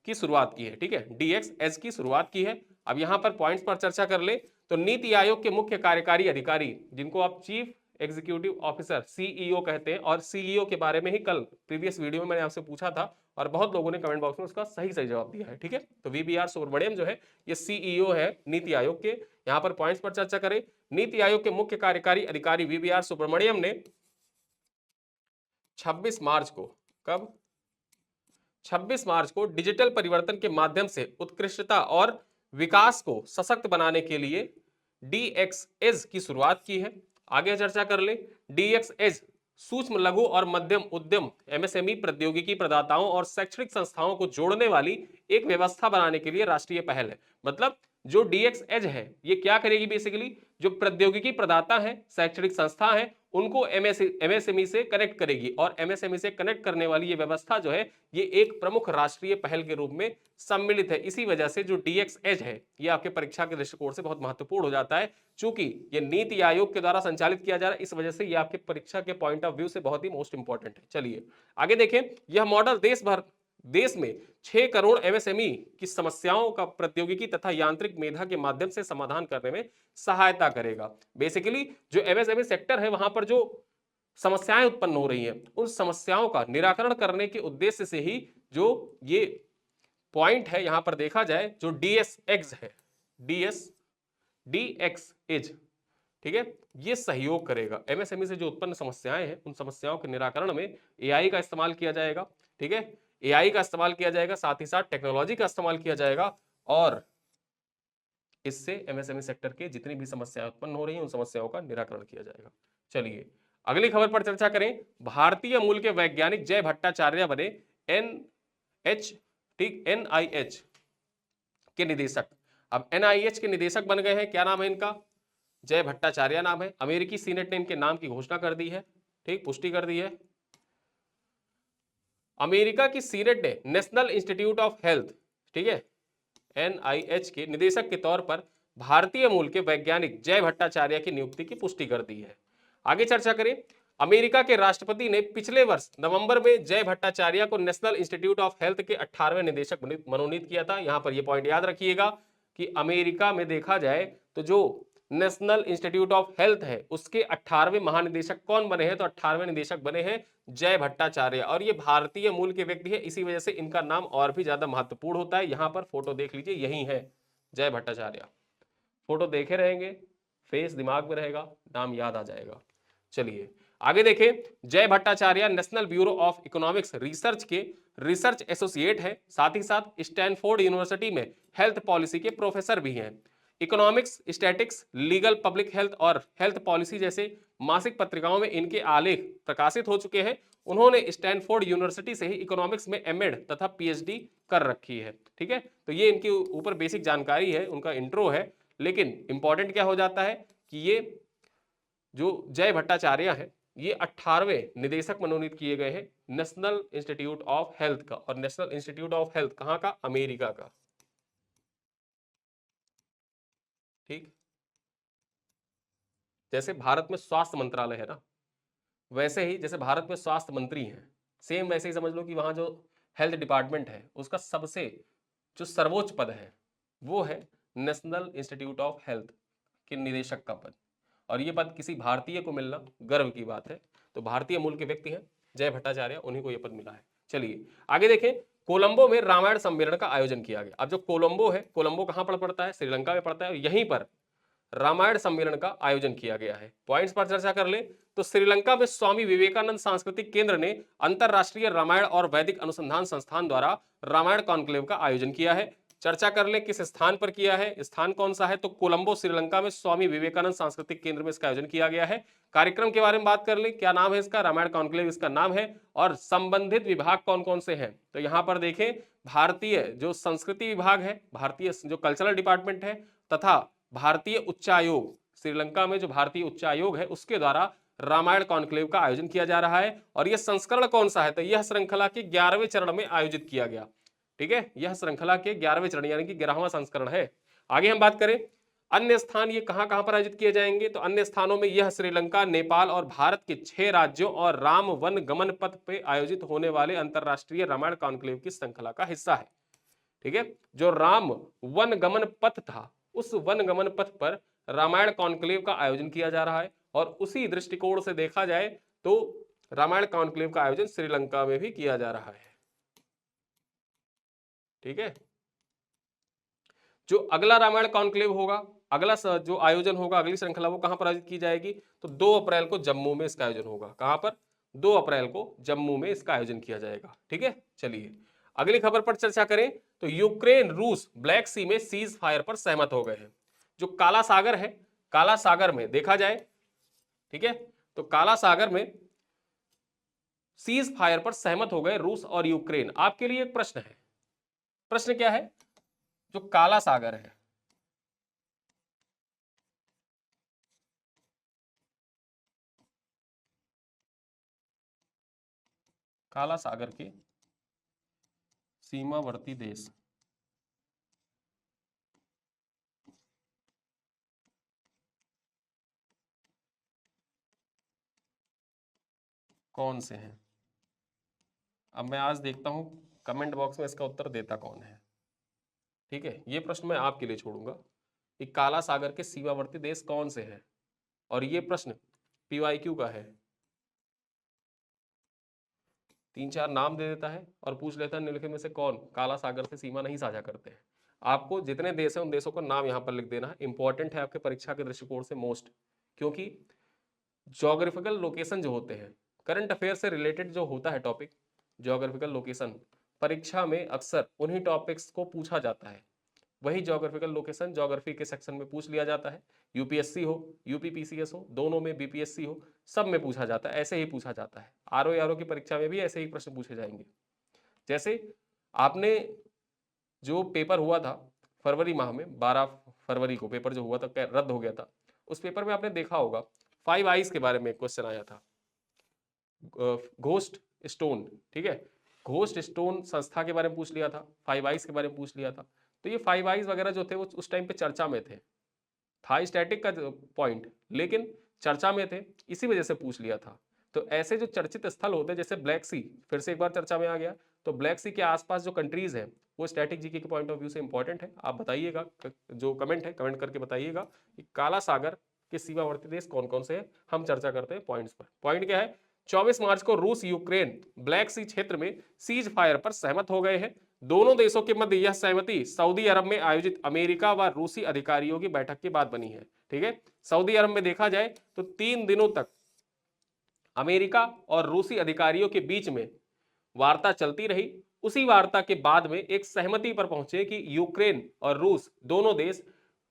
की शुरुआत की है। ठीक है, DXED की शुरुआत की है। अब यहां पर पॉइंट्स पर चर्चा कर ले तो नीति आयोग के मुख्य कार्यकारी अधिकारी, जिनको आप चीफ एग्जीक्यूटिव ऑफिसर, सीईओ कहते हैं। और सीईओ के बारे में ही कल प्रीवियस वीडियो में मैंने आपसे पूछा था और बहुत लोगों ने कमेंट बॉक्स में उसका सही सही जवाब दिया है। ठीक है, तो वीबीआर सुब्रमण्यम जो है ये सीईओ है नीति आयोग के। यहां पर पॉइंट्स पर चर्चा करें। नीति आयोग के मुख्य कार्यकारी अधिकारी वीबीआर सुब्रमण्यम ने 26 मार्च को, कब, 26 मार्च को डिजिटल परिवर्तन के माध्यम से उत्कृष्टता और विकास को सशक्त बनाने के लिए DXED की शुरुआत की है। आगे चर्चा कर ले। DXED सूक्ष्म लघु और मध्यम उद्यम MSME प्रौद्योगिकी प्रदाताओं और शैक्षणिक संस्थाओं को जोड़ने वाली एक व्यवस्था बनाने के लिए राष्ट्रीय पहल है। मतलब जो DXED है ये क्या करेगी, बेसिकली जो प्रौद्योगिकी प्रदाता है, शैक्षणिक संस्था है, उनको MSME से कनेक्ट करेगी। और MSME से कनेक्ट करने वाली ये व्यवस्था जो है ये एक प्रमुख राष्ट्रीय पहल के रूप में सम्मिलित है। इसी वजह से जो DXED है ये आपके परीक्षा के दृष्टिकोण से बहुत महत्वपूर्ण हो जाता है। चूंकि ये नीति आयोग के द्वारा संचालित किया जा रहा है, इस वजह से ये आपके परीक्षा के पॉइंट ऑफ व्यू से बहुत ही मोस्ट इंपॉर्टेंट है। चलिए आगे देखें। यह मॉडल देश में 6 करोड़ MSME की समस्याओं का प्रौद्योगिकी तथा यांत्रिक मेधा के माध्यम से समाधान करने में सहायता करेगा। बेसिकली जो MSME सेक्टर है वहां पर जो समस्याएं उत्पन्न हो रही हैं उन समस्याओं का निराकरण करने के उद्देश्य से ही जो ये पॉइंट है यहां पर देखा जाए, जो DXED है, DXED, ठीक है, ये सहयोग करेगा। MSME से जो उत्पन्न समस्याएं हैं उन समस्याओं के निराकरण में AI का इस्तेमाल किया जाएगा। ठीक है, AI का इस्तेमाल किया जाएगा, साथ ही साथ टेक्नोलॉजी का इस्तेमाल किया जाएगा और इससे MSME सेक्टर के जितनी भी समस्याएं उत्पन्न हो रही हैं उन समस्याओं का निराकरण किया जाएगा। चलिए अगली खबर पर चर्चा करें। भारतीय मूल के वैज्ञानिक जय भट्टाचार्य बने NIH के निदेशक। अब NIH के निदेशक बन गए हैं। क्या नाम है इनका? जय भट्टाचार्य नाम है। अमेरिकी सीनेट ने इनके नाम की घोषणा कर दी है, ठीक, पुष्टि कर दी है। अमेरिका की सीनेट ने नेशनल इंस्टीट्यूट ऑफ हेल्थ, ठीक है, NIH के निदेशक के तौर पर भारतीय मूल के वैज्ञानिक जय भट्टाचार्य की नियुक्ति की पुष्टि कर दी है। आगे चर्चा करें। अमेरिका के राष्ट्रपति ने पिछले वर्ष नवंबर में जय भट्टाचार्य को नेशनल इंस्टीट्यूट ऑफ हेल्थ के 18वें निदेशक मनोनीत किया था। यहां पर यह पॉइंट याद रखिएगा कि अमेरिका में देखा जाए तो जो नेशनल इंस्टीट्यूट ऑफ हेल्थ है उसके 18वें महानिदेशक कौन बने हैं? तो 18वें निदेशक बने हैं जय भट्टाचार्य। और ये भारतीय मूल के व्यक्ति है, इसी वजह से इनका नाम और भी ज्यादा महत्वपूर्ण होता है। यहां पर फोटो देख लीजिए, यही है जय भट्टाचार्य। फोटो देखे रहेंगे, फेस दिमाग में रहेगा, नाम याद आ जाएगा। चलिए आगे देखें। जय Bhattacharya national bureau of economics research के रिसर्च एसोसिएट है, साथ ही साथ स्टैनफोर्ड यूनिवर्सिटी में हेल्थ पॉलिसी के प्रोफेसर भी हैं। Economics, statics, legal, public health और हेल्थ पॉलिसी जैसे मासिक पत्रिकाओं में इनके आलेख प्रकाशित हो चुके हैं। उन्होंने स्टैनफोर्ड यूनिवर्सिटी से ही इकोनॉमिक्स में MEd तथा PhD कर रखी है। ठीक है, तो ये इनके ऊपर बेसिक जानकारी है, उनका इंट्रो है। लेकिन इंपॉर्टेंट क्या हो जाता है कि ये जो जय भट्टाचार्य है ये 18वें निदेशक मनोनीत किए गए हैं नेशनल इंस्टीट्यूट ऑफ हेल्थ का। और नेशनल इंस्टीट्यूट ऑफ हेल्थ कहां का? अमेरिका का। ठीक, जैसे भारत में स्वास्थ्य मंत्रालय है ना, वैसे ही जैसे भारत में स्वास्थ्य मंत्री हैं, सेम वैसे ही समझ लो कि वहां जो हेल्थ डिपार्टमेंट है उसका सबसे जो सर्वोच्च पद है वो है नेशनल इंस्टीट्यूट ऑफ हेल्थ के निदेशक का पद। और ये पद किसी भारतीय को मिलना गर्व की बात है। तो भारतीय मूल के व्यक्ति हैं जय भट्टाचार्य, उन्हीं को यह पद मिला है। चलिए आगे देखें। कोलंबो में रामायण सम्मेलन का आयोजन किया गया। अब जो कोलंबो है, कोलंबो कहां पर पड़ता है? श्रीलंका में पड़ता है। और यहीं पर रामायण सम्मेलन का आयोजन किया गया है। पॉइंट्स पर चर्चा कर ले तो श्रीलंका में स्वामी विवेकानंद सांस्कृतिक केंद्र ने अंतरराष्ट्रीय रामायण और वैदिक अनुसंधान संस्थान द्वारा रामायण कॉन्क्लेव का आयोजन किया है। चर्चा कर ले किस स्थान पर किया है, स्थान कौन सा है? तो कोलंबो श्रीलंका में स्वामी विवेकानंद सांस्कृतिक केंद्र में इसका आयोजन किया गया है। कार्यक्रम के बारे में बात कर ले, क्या नाम है इसका? रामायण कॉन्क्लेव इसका नाम है। और संबंधित विभाग कौन कौन से हैं? तो यहां पर देखें, भारतीय जो संस्कृति विभाग है, भारतीय जो कल्चरल डिपार्टमेंट है, तथा भारतीय उच्चायोग, श्रीलंका में जो भारतीय उच्चायोग है उसके द्वारा रामायण कॉन्क्लेव का आयोजन किया जा रहा है। और यह संस्करण कौन सा है? तो यह श्रृंखला के 11वें चरण में आयोजित किया गया। ठीक है, यह श्रृंखला के 11वें चरण यानी कि 11वां संस्करण है। आगे हम बात करें अन्य स्थान ये कहां कहां पर आयोजित किए जाएंगे, तो अन्य स्थानों में यह श्रीलंका, नेपाल और भारत के 6 राज्यों और राम वन गमन पथ पे आयोजित होने वाले अंतरराष्ट्रीय रामायण कॉन्क्लेव की श्रृंखला का हिस्सा है। ठीक है, जो राम वन गमन पथ था उस वन गमन पथ पर रामायण कॉन्क्लेव का आयोजन किया जा रहा है। और उसी दृष्टिकोण से देखा जाए तो रामायण कॉन्क्लेव का आयोजन श्रीलंका में भी किया जा रहा है। ठीक है, जो अगला रामायण कॉन्क्लेव होगा, अगला जो आयोजन होगा, अगली श्रृंखला वो कहां पर आयोजित की जाएगी, तो 2 अप्रैल को जम्मू में इसका आयोजन होगा। कहां पर? 2 अप्रैल को जम्मू में इसका आयोजन किया जाएगा। ठीक है, चलिए अगली खबर पर चर्चा करें तो यूक्रेन रूस ब्लैक सी में सीज फायर पर सहमत हो गए हैं। जो काला सागर है, काला सागर में देखा जाए, ठीक है, तो काला सागर में सीज फायर पर सहमत हो गए रूस और यूक्रेन। आपके लिए एक प्रश्न है, प्रश्न क्या है? जो काला सागर है, काला सागर के सीमावर्ती देश कौन से हैं? अब मैं आज देखता हूं कमेंट बॉक्स में इसका उत्तर देता कौन है। ठीक है, ये प्रश्न मैं आपके लिए छोड़ूंगा कि काला सागर के सीमावर्ती देश कौन से हैं, और ये प्रश्न PYQ का है। 3-4 नाम दे देता है और पूछ लेता है निम्नलिखित में से कौन काला सागर से सीमा नहीं साझा करते हैं। आपको जितने देश हैं उन देशों का नाम यहां पर लिख देना है। इंपॉर्टेंट है आपके परीक्षा के दृष्टिकोण से मोस्ट, क्योंकि ज्योग्राफिकल लोकेशन जो होते हैं, करंट अफेयर से रिलेटेड जो होता है टॉपिक, ज्योग्राफिकल लोकेशन, परीक्षा में अक्सर उन्हीं टॉपिक्स को पूछा जाता है। वही ज्योग्राफिकल लोकेशन ज्योग्राफी के सेक्शन में पूछ लिया जाता है। यूपीएससी हो, यूपीपीसीएस हो, दोनों में, बीपीएससी हो, सब में पूछा जाता है, ऐसे ही पूछा जाता है। आरओ की परीक्षा में भी ऐसे ही प्रश्न पूछे जाएंगे। जैसे आपने जो पेपर हुआ था फरवरी माह में, 12 फरवरी को पेपर जो हुआ था, रद्द हो गया था, उस पेपर में आपने देखा होगा 5 आइज के बारे में क्वेश्चन आया था, घोस्ट स्टोन। ठीक है, घोस्ट स्टोन संस्था के बारे में पूछ लिया था, 5 आइज के बारे में पूछ लिया था। तो ये 5 आइज वगैरह जो थे वो उस टाइम पे चर्चा में थे, था स्टैटिक का पॉइंट, लेकिन चर्चा में थे, इसी वजह से पूछ लिया था। तो ऐसे जो चर्चित स्थल होते हैं, जैसे ब्लैक सी फिर से एक बार चर्चा में आ गया, तो ब्लैक सी के आसपास जो कंट्रीज है वो स्टैटिक जीके के पॉइंट ऑफ व्यू से इंपॉर्टेंट है। आप बताइएगा, जो कमेंट है कमेंट करके बताइएगा कि काला सागर के सीमावर्ती देश कौन कौन से हैं। हम चर्चा करते हैं पॉइंट्स पर। पॉइंट क्या है? 24 मार्च को रूस यूक्रेन ब्लैक सी क्षेत्र में सीज फायर पर सहमत हो गए हैं। दोनों देशों के मध्य यह सहमति सऊदी अरब में आयोजित अमेरिका व रूसी अधिकारियों की बैठक के बाद बनी है। ठीक है, सऊदी अरब में देखा जाए तो 3 दिनों तक अमेरिका और रूसी अधिकारियों के बीच में वार्ता चलती रही। उसी वार्ता के बाद में एक सहमति पर पहुंचे कि यूक्रेन और रूस दोनों देश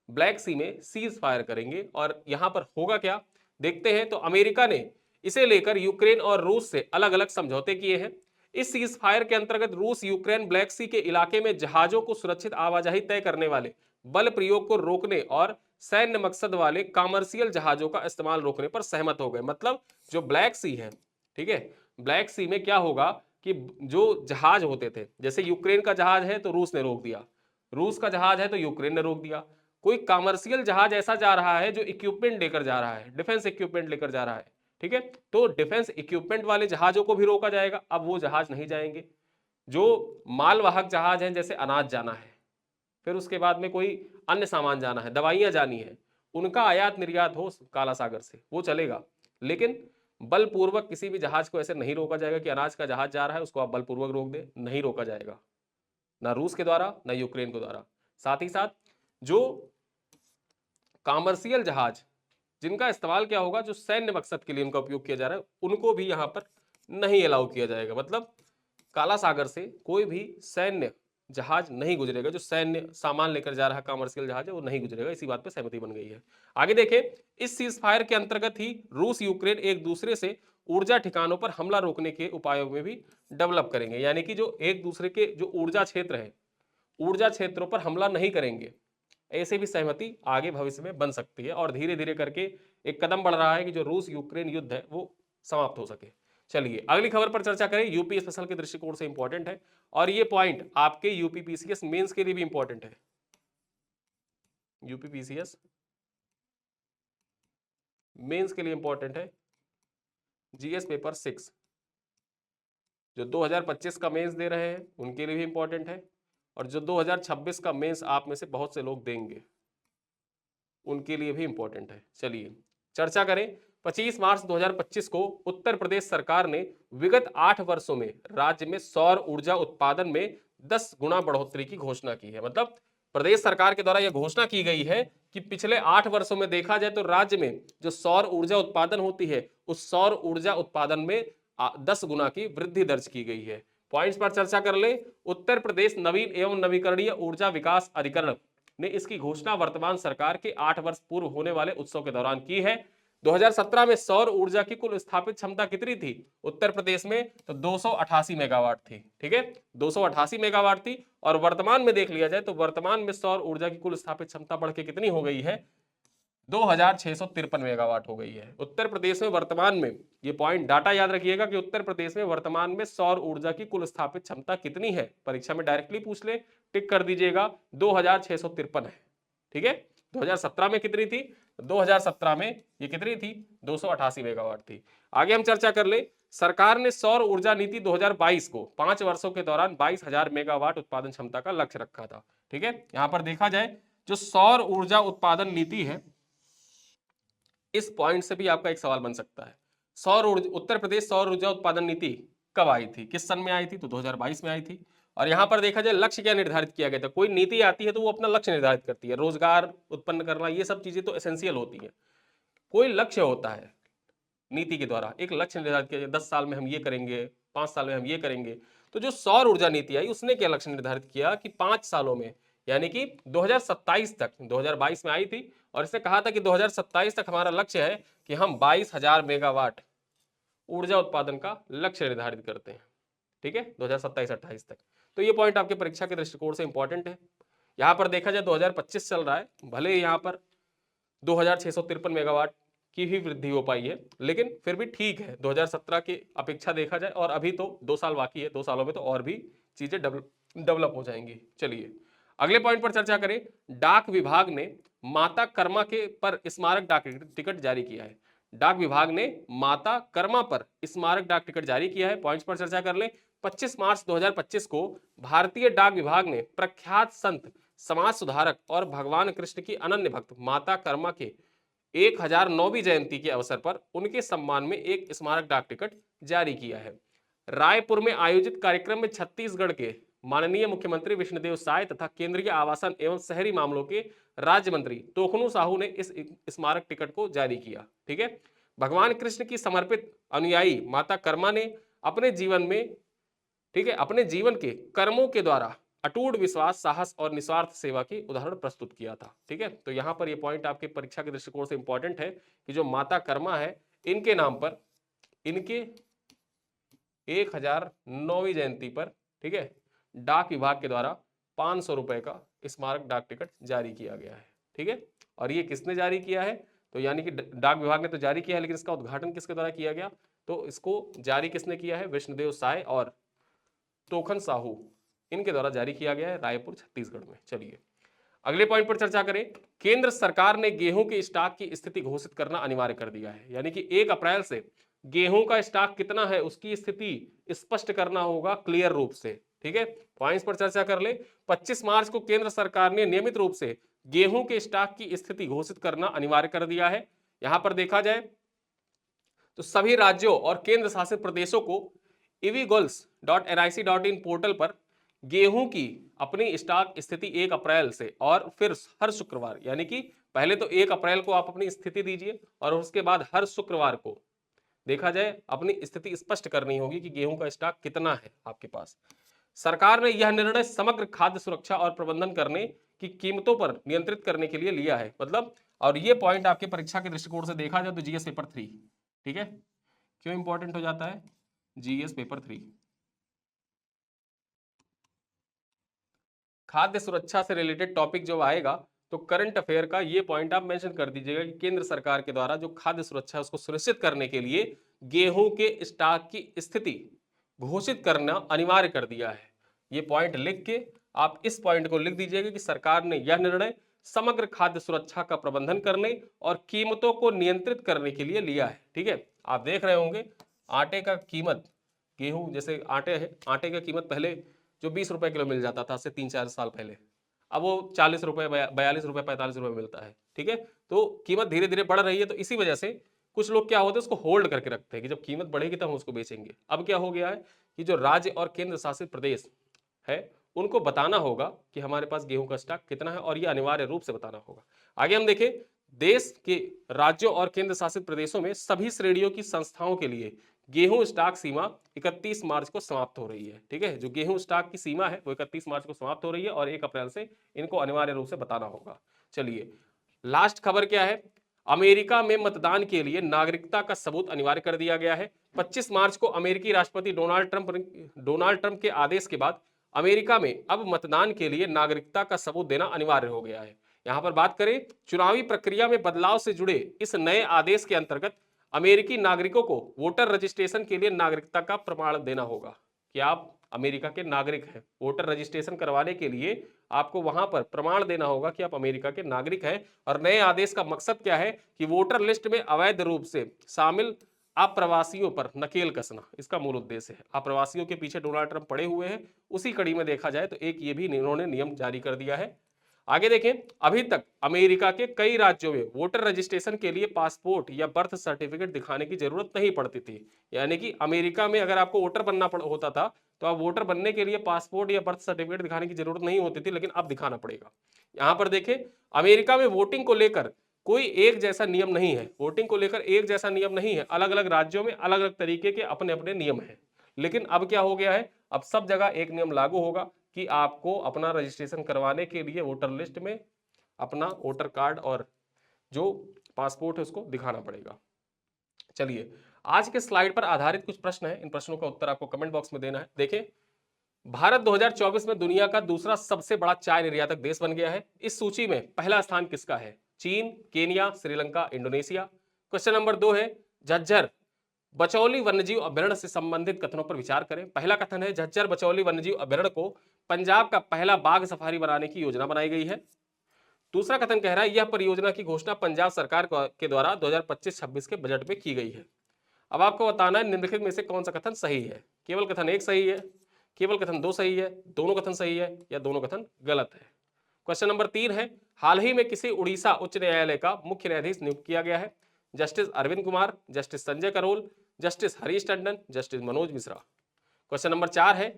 ब्लैक सी में सीज फायर करेंगे। और यहां पर होगा क्या, देखते हैं। तो अमेरिका ने इसे लेकर यूक्रेन और रूस से अलग अलग समझौते किए हैं। इस सीज फायर के अंतर्गत रूस यूक्रेन ब्लैक सी के इलाके में जहाजों को सुरक्षित आवाजाही तय करने वाले बल प्रयोग को रोकने और सैन्य मकसद वाले कॉमर्शियल जहाजों का इस्तेमाल रोकने पर सहमत हो गए। मतलब जो ब्लैक सी है, ठीक है, ब्लैक सी में क्या होगा कि जो जहाज होते थे, जैसे यूक्रेन का जहाज है तो रूस ने रोक दिया, रूस का जहाज है तो यूक्रेन ने रोक दिया। कोई कमर्शियल जहाज ऐसा जा रहा है जो इक्विपमेंट लेकर जा रहा है, डिफेंस इक्विपमेंट लेकर जा रहा है, ठीक है, तो डिफेंस इक्विपमेंट वाले जहाजों को भी रोका जाएगा। अब वो जहाज नहीं जाएंगे। जो मालवाहक जहाज हैं, जैसे अनाज जाना है, फिर उसके बाद में कोई अन्य सामान जाना है, दवाइयां जानी है, उनका आयात निर्यात हो काला सागर से, वो चलेगा। लेकिन बलपूर्वक किसी भी जहाज को ऐसे नहीं रोका जाएगा कि अनाज का जहाज जा रहा है उसको आप बलपूर्वक रोक दे, नहीं रोका जाएगा, ना रूस के द्वारा ना यूक्रेन के द्वारा। साथ ही साथ जो कॉमर्शियल जहाज जिनका इस्तेमाल क्या होगा, जो सैन्य मकसद के लिए उनका उपयोग किया जा रहा है, उनको भी यहां पर नहीं अलाउ किया जाएगा। मतलब काला सागर से कोई भी सैन्य जहाज नहीं गुजरेगा, जो सैन्य सामान लेकर जा रहा है कॉमर्शियल जहाज है वो नहीं गुजरेगा। इसी बात पे सहमति बन गई है। आगे देखें, इस सीज फायर के अंतर्गत ही रूस यूक्रेन एक दूसरे से ऊर्जा ठिकानों पर हमला रोकने के उपायों में भी डेवलप करेंगे। यानी कि जो एक दूसरे के जो ऊर्जा क्षेत्र है, ऊर्जा क्षेत्रों पर हमला नहीं करेंगे। ऐसे भी सहमति आगे भविष्य में बन सकती है और धीरे धीरे करके एक कदम बढ़ रहा है कि जो रूस यूक्रेन युद्ध है वो समाप्त हो सके। चलिए अगली खबर पर चर्चा करें, यूपी स्पेशल के दृष्टिकोण से इंपॉर्टेंट है और ये पॉइंट आपके यूपी पीसीएस मेंस के लिए भी इंपॉर्टेंट है। यूपी पीसीएस मेंस के लिए इंपॉर्टेंट है। जीएस पेपर 6 जो 2025 का मेंस दे रहे हैं उनके लिए भी इंपॉर्टेंट है, और जो 2026 का मेंस आप में से बहुत से लोग देंगे उनके लिए भी इंपॉर्टेंट है। चलिए चर्चा करें, 25 मार्च 2025 को उत्तर प्रदेश सरकार ने विगत 8 वर्षों में राज्य में सौर ऊर्जा उत्पादन में 10 गुना बढ़ोतरी की घोषणा की है। मतलब प्रदेश सरकार के द्वारा यह घोषणा की गई है कि पिछले 8 वर्षों में देखा जाए तो राज्य में जो सौर ऊर्जा उत्पादन होती है उस सौर ऊर्जा उत्पादन में 10 गुना की वृद्धि दर्ज की गई है। पॉइंट्स पर चर्चा कर ले। उत्तर प्रदेश नवीन एवं नवीकरणीय ऊर्जा विकास अधिकरण ने इसकी घोषणा वर्तमान सरकार के 8 वर्ष पूर्व होने वाले उत्सव के दौरान की है। 2017 में सौर ऊर्जा की कुल स्थापित क्षमता कितनी थी उत्तर प्रदेश में? तो 288 मेगावाट थी। ठीक है, 288 मेगावाट थी। और वर्तमान में देख लिया जाए तो वर्तमान में सौर ऊर्जा की कुल स्थापित क्षमता बढ़ के कितनी हो गई है? 2653 मेगावाट हो गई है। उत्तर प्रदेश में वर्तमान में, ये पॉइंट डाटा याद रखिएगा कि उत्तर प्रदेश में वर्तमान में सौर ऊर्जा की कुल स्थापित क्षमता कितनी है। परीक्षा में डायरेक्टली पूछ ले, टिक कर दीजिएगा, 2653 है। ठीक है, 2017 में कितनी थी? 2017 में ये कितनी थी? 288 मेगावाट थी। आगे हम चर्चा कर ले। सरकार ने सौर ऊर्जा नीति 2022 को 5 वर्षों के दौरान 22,000 मेगावाट उत्पादन क्षमता का लक्ष्य रखा था। ठीक है, यहां पर देखा जाए जो सौर ऊर्जा उत्पादन नीति है, इस पॉइंट से भी आपका एक सवाल बन सकता है। सौर ऊर्जा, उत्तर प्रदेश सौर ऊर्जा उत्पादन नीति कब आई थी, किस सन में आई थी? तो 2022 में आई थी। और यहां पर देखा जाए लक्ष्य क्या निर्धारित किया गया था। कोई नीति आती है तो वो अपना लक्ष्य निर्धारित करती है, रोजगार उत्पन्न करना, ये सब चीजें तो एसेंशियल होती है। कोई लक्ष्य होता है नीति के द्वारा, एक लक्ष्य निर्धारित किया, 10 साल में हम ये करेंगे, 5 साल में हम ये करेंगे। तो जो सौर ऊर्जा नीति आई उसने क्या लक्ष्य निर्धारित किया कि 5 सालों में, यानी कि 2027 तक, 2022 में आई थी, और इसने कहा था कि 2027 तक हमारा लक्ष्य है कि हम 22,000 मेगावाट ऊर्जा उत्पादन का लक्ष्य निर्धारित करते हैं। ठीक है, 2027-28 तक। तो ये पॉइंट आपके परीक्षा के दृष्टिकोण से इंपॉर्टेंट है। यहां पर देखा जाए 2025 चल रहा है, भले यहां पर 2653 मेगावाट की भी वृद्धि हो पाई है, लेकिन फिर भी ठीक है 2017 की अपेक्षा देखा जाए। और अभी तो 2 साल बाकी है, 2 सालों में तो और भी चीजें डेवलप हो जाएंगी। चलिए अगले पॉइंट पर चर्चा करें। डाक विभाग ने माता कर्मा के पर स्मारक डाक टिकट जारी किया है। डाक विभाग ने माता कर्मा पर स्मारक डाक टिकट जारी किया है। पॉइंट्स पर चर्चा कर ले। 25 मार्च 2025 को भारतीय डाक विभाग ने प्रख्यात संत, समाज सुधारक और भगवान कृष्ण की अनन्य भक्त माता कर्मा के 1009वीं जयंती के अवसर पर उनके सम्मान में एक स्मारक डाक टिकट जारी किया है। रायपुर में आयोजित कार्यक्रम में छत्तीसगढ़ के माननीय मुख्यमंत्री विष्णुदेव साय तथा केंद्रीय आवासन एवं शहरी मामलों के राज्य मंत्री तोखनू साहू ने इस स्मारक टिकट को जारी किया। ठीक है, भगवान कृष्ण की समर्पित अनुयायी माता कर्मा ने अपने जीवन में, ठीक है, अपने जीवन के कर्मों के द्वारा अटूट विश्वास, साहस और निस्वार्थ सेवा की उदाहरण प्रस्तुत किया था। ठीक है, तो यहां पर यह पॉइंट आपके परीक्षा के दृष्टिकोण से इंपॉर्टेंट है कि जो माता कर्मा है, इनके नाम पर, इनके 1009वीं जयंती पर, ठीक है, डाक विभाग के द्वारा 500 रुपए का स्मारक डाक टिकट जारी किया गया है। ठीक है, और ये किसने जारी किया है? तो यानी कि डाक विभाग ने तो जारी किया है, लेकिन इसका उद्घाटन किसके द्वारा किया गया? तो इसको जारी किसने किया है? विष्णुदेव साय और तोखन साहू, इनके द्वारा जारी किया गया है, रायपुर छत्तीसगढ़ में। चलिए अगले पॉइंट पर चर्चा करें। केंद्र सरकार ने गेहूं के स्टॉक की स्थिति घोषित करना अनिवार्य कर दिया है। यानी कि 1 अप्रैल से गेहूं का स्टॉक कितना है उसकी स्थिति स्पष्ट करना होगा क्लियर रूप से। ठीक है, पॉइंट्स पर चर्चा कर ले। 25 मार्च को केंद्र सरकार ने नियमित रूप से गेहूं के स्टॉक की स्थिति घोषित करना अनिवार्य कर दिया है। यहां पर देखा जाए तो सभी राज्यों और केंद्र शासित प्रदेशों को evgoals.nic.in पोर्टल पर गेहूं की अपनी स्टॉक स्थिति 1 अप्रैल से और फिर हर शुक्रवार, यानी कि पहले तो 1 अप्रैल को आप अपनी स्थिति दीजिए और उसके बाद हर शुक्रवार को देखा जाए अपनी स्थिति स्पष्ट करनी होगी कि गेहूं का स्टॉक कितना है आपके पास। सरकार ने यह निर्णय समग्र खाद्य सुरक्षा और प्रबंधन करने की कीमतों पर नियंत्रित करने के लिए लिया है। मतलब, और ये पॉइंट आपके परीक्षा के दृष्टिकोण से देखा जाए तो जीएस पेपर 3, ठीक है, क्यों इंपॉर्टेंट हो जाता है? जीएस पेपर 3 खाद्य सुरक्षा से रिलेटेड टॉपिक जो आएगा तो करंट अफेयर का ये पॉइंट आप मेंशन कर दीजिएगा कि केंद्र सरकार के द्वारा जो खाद्य सुरक्षा है उसको सुनिश्चित करने के लिए गेहूं के स्टॉक की स्थिति घोषित करना अनिवार्य कर दिया है। ये पॉइंट लिख के आप इस पॉइंट को लिख दीजिएगा कि सरकार ने यह निर्णय समग्र खाद्य सुरक्षा का प्रबंधन करने और कीमतों को नियंत्रित करने के लिए लिया है। ठीक है, आप देख रहे होंगे आटे का कीमत, गेहूं जैसे आटे है, आटे का कीमत पहले जो 20 रुपए किलो मिल जाता था, से 3-4 साल पहले, अब वो 40 रुपए, 42 रुपए, 45 रुपए मिलता है। ठीक है, तो कीमत धीरे धीरे बढ़ रही है। तो इसी वजह से कुछ लोग क्या होते हैं उसको होल्ड करके रखते हैं कि जब कीमत बढ़ेगी तब हम उसको बेचेंगे। अब क्या हो गया है कि जो राज्य और केंद्र शासित प्रदेश है उनको बताना होगा कि हमारे पास गेहूं का स्टॉक कितना है, और ये अनिवार्य रूप से बताना होगा। आगे हम देखें, देश के राज्यों और केंद्र शासित प्रदेशों में सभी श्रेणियों की संस्थाओं के लिए गेहूं स्टॉक सीमा 31 मार्च को समाप्त हो रही है। ठीक है, जो गेहूं स्टॉक की सीमा है वो 31 मार्च को समाप्त हो रही है और 1 अप्रैल से इनको अनिवार्य रूप से बताना होगा। चलिए, लास्ट खबर क्या है, अमेरिका में मतदान के लिए नागरिकता का सबूत अनिवार्य कर दिया गया है। 25 मार्च को अमेरिकी राष्ट्रपति डोनाल्ड ट्रंप के आदेश के बाद अमेरिका में अब मतदान के लिए नागरिकता का सबूत देना अनिवार्य हो गया है। यहां पर बात करें चुनावी प्रक्रिया में बदलाव से जुड़े इस नए आदेश के अंतर्गत अमेरिकी नागरिकों को वोटर रजिस्ट्रेशन के लिए नागरिकता का प्रमाण देना होगा कि आप अमेरिका के नागरिक हैं। वोटर रजिस्ट्रेशन करवाने के लिए आपको वहां पर प्रमाण देना होगा कि आप अमेरिका के नागरिक हैं। और नए आदेश का मकसद क्या है कि वोटर लिस्ट में अवैध रूप से शामिल अप्रवासियों पर नकेल कसना इसका मूल उद्देश्य है। अप्रवासियों के पीछे डोनाल्ड ट्रंप पड़े हुए हैं, उसी कड़ी में देखा जाए तो एक ये भी इन्होंने नियम जारी कर दिया है। आगे देखें, अभी तक अमेरिका के कई राज्यों में वोटर रजिस्ट्रेशन के लिए पासपोर्ट या बर्थ सर्टिफिकेट दिखाने की जरूरत नहीं पड़ती थी। यानी कि अमेरिका में अगर आपको वोटर बनना होता था तो आप वोटर बनने के लिए पासपोर्ट या बर्थ सर्टिफिकेट दिखाने की जरूरत नहीं होती थी, लेकिन अब दिखाना पड़ेगा। यहां पर देखें, अमेरिका में वोटिंग को लेकर कोई एक जैसा नियम नहीं है। वोटिंग को लेकर एक जैसा नियम नहीं है, अलग अलग राज्यों में अलग अलग तरीके के अपने अपने नियम है। लेकिन अब क्या हो गया है, अब सब जगह एक नियम लागू होगा कि आपको अपना रजिस्ट्रेशन करवाने के लिए वोटर लिस्ट में अपना वोटर कार्ड और जो पासपोर्ट है उसको दिखाना पड़ेगा। चलिए, आज के स्लाइड पर आधारित कुछ प्रश्न हैं, इन प्रश्नों का उत्तर आपको कमेंट बॉक्स में देना है। देखें, भारत 2024 में दुनिया का दूसरा सबसे बड़ा चाय निर्यातक देश बन गया है। इस सूची में पहला स्थान किसका है? चीन, Kenya, Sri Lanka, Indonesia. Question number 2 है, झज्जर बचौली वन्यजीव अभ्यारण्य से संबंधित कथनों पर विचार करें। पहला कथन है, झज्जर बचौली वन्यजीव अभ्यारण्य को पंजाब का पहला बाघ सफारी बनाने की योजना बनाई गई है। दूसरा कथन कह रहा है, यह परियोजना की घोषणा पंजाब सरकार के द्वारा 2025-26 के बजट में की गई है। अब आपको बताना है निम्नलिखित में से कौन सा कथन सही है। केवल कथन 1 सही है, केवल कथन 2 सही है, दोनों कथन सही है, या दोनों कथन गलत है। क्वेश्चन नंबर 3 है, हाल ही में किसी उड़ीसा उच्च न्यायालय का मुख्य न्यायाधीश नियुक्त किया गया है? Justice Arvind Kumar, justice Sanjay Karol, justice Harish Tandon, justice Manoj Mishra. Question number 4 है,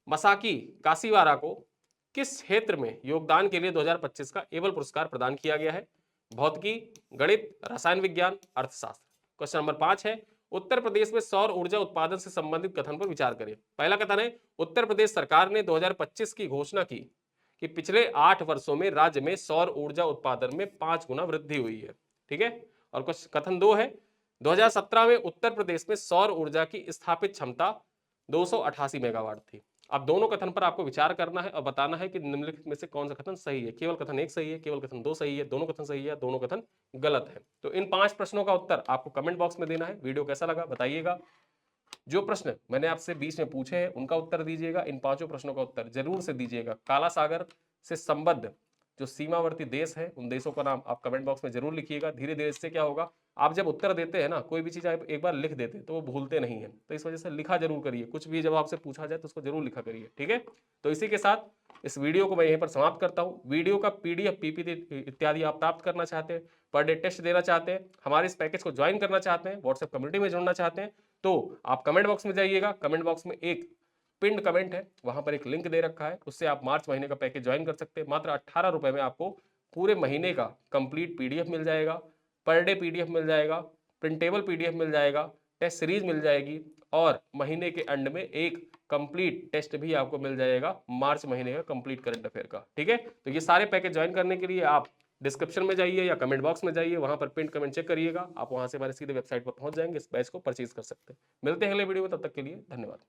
मसाकी काशीवारा को किस क्षेत्र में योगदान के लिए 2025 का एबल पुरस्कार प्रदान किया गया है? भौतिकी, गणित, रसायन विज्ञान, अर्थशास्त्र। क्वेश्चन नंबर 5 है, उत्तर प्रदेश में सौर ऊर्जा उत्पादन से संबंधित कथन पर विचार करें। पहला कथन है, उत्तर प्रदेश सरकार ने 2025 की घोषणा की कि पिछले 8 वर्षों में राज्य में सौर ऊर्जा उत्पादन में 5 गुना वृद्धि हुई है। ठीक है, और कथन 2 है, 2017 में उत्तर प्रदेश में सौर ऊर्जा की स्थापित क्षमता 288 मेगावाट थी। अब दोनों कथन पर आपको विचार करना है और बताना है कि निम्नलिखित में से कौन सा कथन सही है। केवल कथन 1 सही है, केवल कथन 2 सही है, दोनों कथन सही है, दोनों कथन गलत है। तो इन 5 प्रश्नों का उत्तर आपको कमेंट बॉक्स में देना है। वीडियो कैसा लगा बताइएगा। जो प्रश्न मैंने आपसे बीच में पूछे हैं उनका उत्तर दीजिएगा। इन 5 प्रश्नों का उत्तर जरूर से दीजिएगा। काला सागर से संबद्ध जो सीमावर्ती देश है उन देशों का नाम आप कमेंट बॉक्स में जरूर लिखिएगा। धीरे धीरे इससे क्या होगा, आप जब उत्तर देते हैं ना, कोई भी चीज आप एक बार लिख देते हैं तो वो भूलते नहीं है। तो इस वजह से लिखा जरूर करिए, कुछ भी जब आपसे पूछा जाए तो उसको जरूर लिखा करिए। ठीक है, तो इसी के साथ इस वीडियो को मैं यहीं पर समाप्त करता हूँ। वीडियो का PDF, PPT इत्यादि आप प्राप्त करना चाहते हैं, पर डे टेस्ट देना चाहते हैं, हमारे इस पैकेज को ज्वाइन करना चाहते हैं, व्हाट्सएप कम्युनिटी में जुड़ना चाहते हैं, तो आप कमेंट बॉक्स में जाइएगा। कमेंट बॉक्स में एक पिंड कमेंट है, वहां पर एक लिंक दे रखा है, उससे आप मार्च महीने का पैकेज ज्वाइन कर सकते हैं। मात्र 18 रुपए में आपको पूरे महीने का कंप्लीट PDF मिल जाएगा, पर डे PDF मिल जाएगा, प्रिंटेबल PDF मिल जाएगा, टेस्ट सीरीज मिल जाएगी, और महीने के एंड में एक कंप्लीट टेस्ट भी आपको मिल जाएगा मार्च महीने का कंप्लीट करंट अफेयर का। ठीक है, तो ये सारे पैकेज ज्वाइन करने के लिए आप डिस्क्रिप्शन में जाइए या कमेंट बॉक्स में जाइए, वहां पर पिन कमेंट चेक करिएगा, आप वहां से हमारे सीधे वेबसाइट पर पहुंच जाएंगे, इस बैच को परचेज कर सकते हैं। मिलते हैं अगले वीडियो में, तब तक के लिए धन्यवाद।